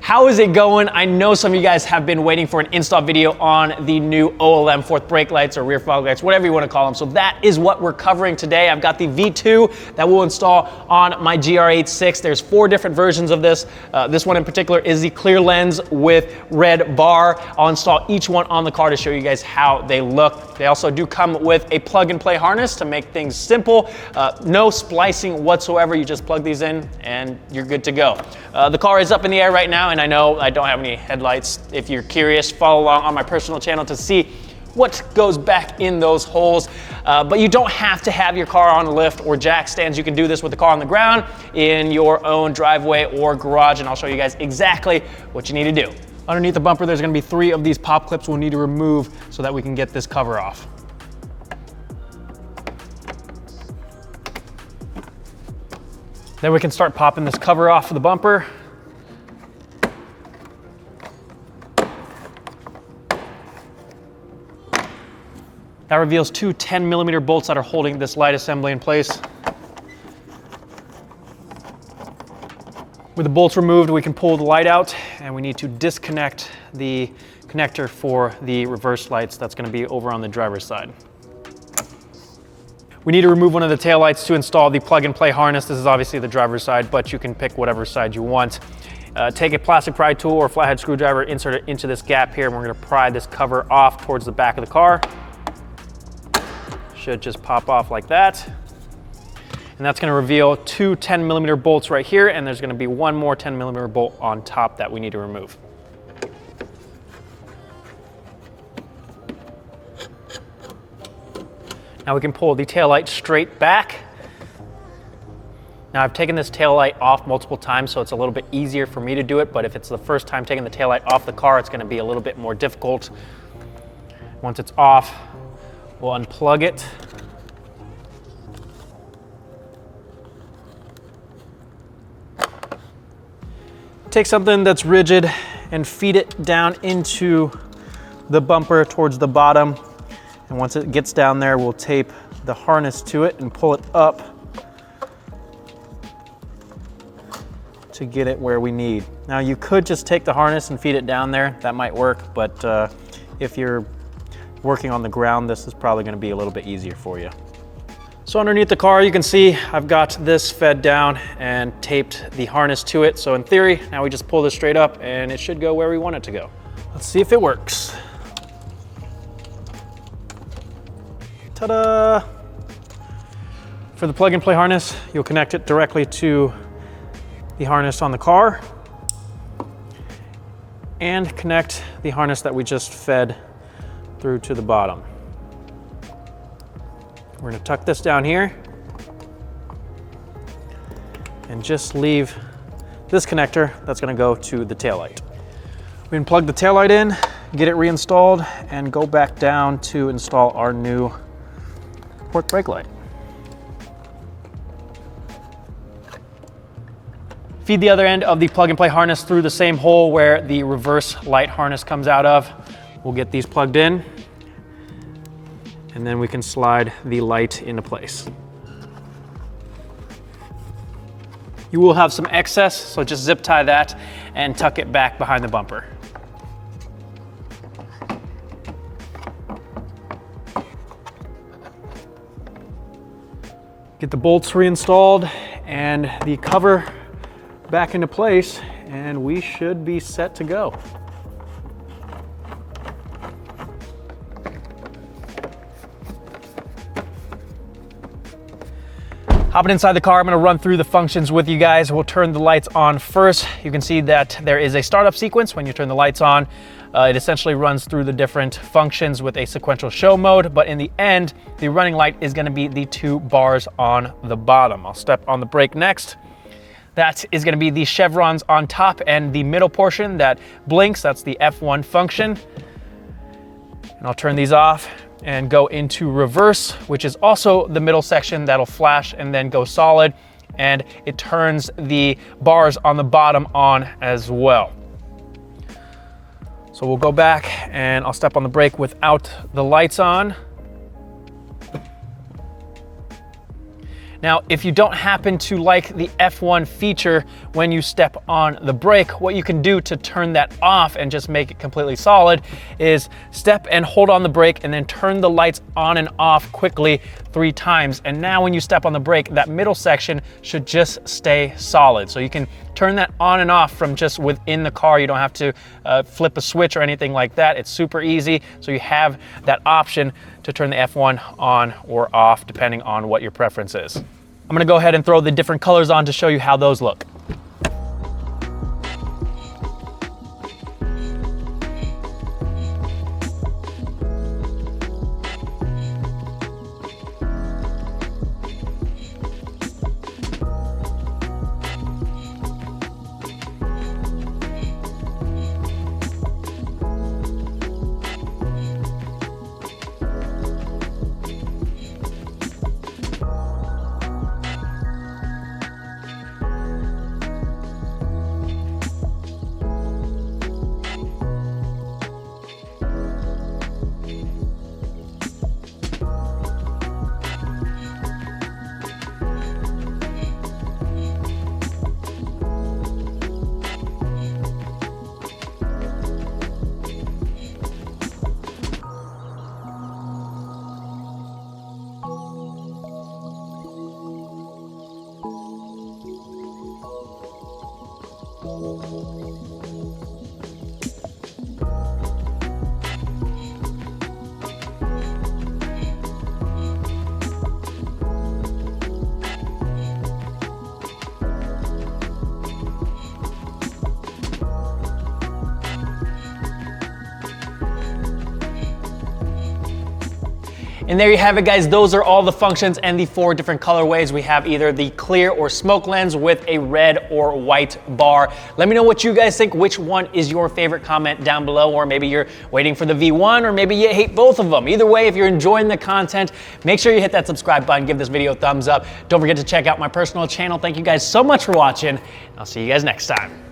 How is it going? I know some of you guys have been waiting for an install video on the new OLM fourth brake lights or rear fog lights, whatever you want to call them. So that is what we're covering today. I've got the V2 that we'll install on my GR86. There's 4 different versions of this. This one in particular is the clear lens with red bar. I'll install each one on the car to show you guys how they look. They also do come with a plug and play harness to make things simple. No splicing whatsoever. You just plug these in and you're good to go. The car is up in the air right now, and I know I don't have any headlights. If you're curious, follow along on my personal channel to see what goes back in those holes. But you don't have to have your car on a lift or jack stands. You can do this with the car on the ground in your own driveway or garage, and I'll show you guys exactly what you need to do. Underneath the bumper, there's gonna be 3 of these pop clips we'll need to remove so that we can get this cover off. Then we can start popping this cover off of the bumper. That reveals 2 10mm bolts that are holding this light assembly in place. With the bolts removed, we can pull the light out, and we need to disconnect the connector for the reverse lights that's going to be over on the driver's side. We need to remove one of the taillights to install the plug and play harness. This is obviously the driver's side, but you can pick whatever side you want. Take a plastic pry tool or flathead screwdriver, insert it into this gap here, and we're going to pry this cover off towards the back of the car. Should just pop off like that. And that's going to reveal 2 10mm bolts right here, and there's going to be 1 more 10mm bolt on top that we need to remove. Now we can pull the taillight straight back. Now I've taken this taillight off multiple times, so it's a little bit easier for me to do it, but if it's the first time taking the taillight off the car, it's going to be a little bit more difficult. Once it's off, we'll unplug it. Take something that's rigid and feed it down into the bumper towards the bottom. And once it gets down there, we'll tape the harness to it and pull it up to get it where we need. Now you could just take the harness and feed it down there. That might work, but if you're working on the ground, this is probably going to be a little bit easier for you. So underneath the car, you can see I've got this fed down and taped the harness to it. So in theory, now we just pull this straight up and it should go where we want it to go. Let's see if it works. Ta-da! For the plug and play harness, you'll connect it directly to the harness on the car and connect the harness that we just fed through to the bottom. We're going to tuck this down here and just leave this connector that's going to go to the taillight. We can plug the taillight in, get it reinstalled, and go back down to install our new fourth brake light. Feed the other end of the plug and play harness through the same hole where the reverse light harness comes out of. We'll get these plugged in, and then we can slide the light into place. You will have some excess, so just zip tie that and tuck it back behind the bumper. Get the bolts reinstalled and the cover back into place, and we should be set to go. Hopping inside the car, I'm gonna run through the functions with you guys. We'll turn the lights on first. You can see that there is a startup sequence when you turn the lights on. It essentially runs through the different functions with a sequential show mode, but in the end, the running light is gonna be the 2 bars on the bottom. I'll step on the brake next. That is gonna be the chevrons on top and the middle portion that blinks. That's the F1 function. And I'll turn these off and go into reverse, which is also the middle section that'll flash and then go solid, and it turns the bars on the bottom on as well. So we'll go back and I'll step on the brake without the lights on. Now, if you don't happen to like the F1 feature when you step on the brake, what you can do to turn that off and just make it completely solid is step and hold on the brake and then turn the lights on and off quickly 3 times. And now when you step on the brake, that middle section should just stay solid. So you can turn that on and off from just within the car. You don't have to flip a switch or anything like that. It's super easy. So you have that option to turn the F1 on or off depending on what your preference is. I'm gonna go ahead and throw the different colors on to show you how those look. And there you have it, guys. Those are all the functions and the 4 different colorways. We have either the clear or smoke lens with a red or white bar. Let me know what you guys think. Which one is your favorite? Comment down below, or maybe you're waiting for the V1, or maybe you hate both of them. Either way, if you're enjoying the content, make sure you hit that subscribe button, give this video a thumbs up. Don't forget to check out my personal channel. Thank you guys so much for watching. I'll see you guys next time.